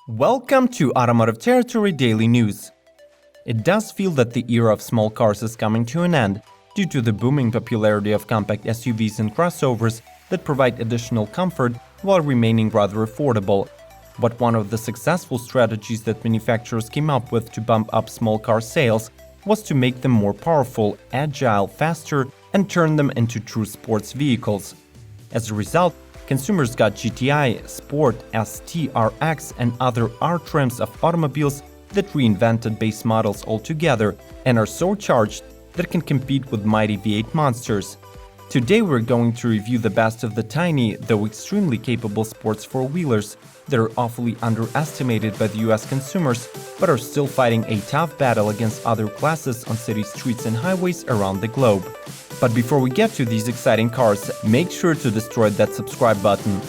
Welcome to Automotive Territory Daily News. It does feel that the era of small cars is coming to an end due to the booming popularity of compact SUVs and crossovers that provide additional comfort while remaining rather affordable. But one of the successful strategies that manufacturers came up with to bump up small car sales was to make them more powerful, agile, faster, and turn them into true sports vehicles. As a result, consumers got GTI, Sport, ST, RX, and other R trims of automobiles that reinvented base models altogether and are so charged that can compete with mighty V8 monsters. Today we're going to review the best of the tiny, though extremely capable sports four-wheelers that are awfully underestimated by the US consumers but are still fighting a tough battle against other classes on city streets and highways around the globe. But before we get to these exciting cars, make sure to destroy that subscribe button.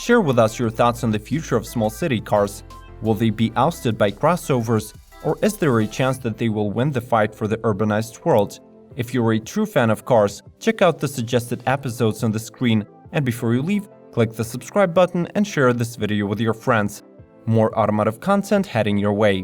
Share with us your thoughts on the future of small city cars. Will they be ousted by crossovers, or is there a chance that they will win the fight for the urbanized world? If you're a true fan of cars, check out the suggested episodes on the screen, and before you leave, click the subscribe button and share this video with your friends. More automotive content heading your way.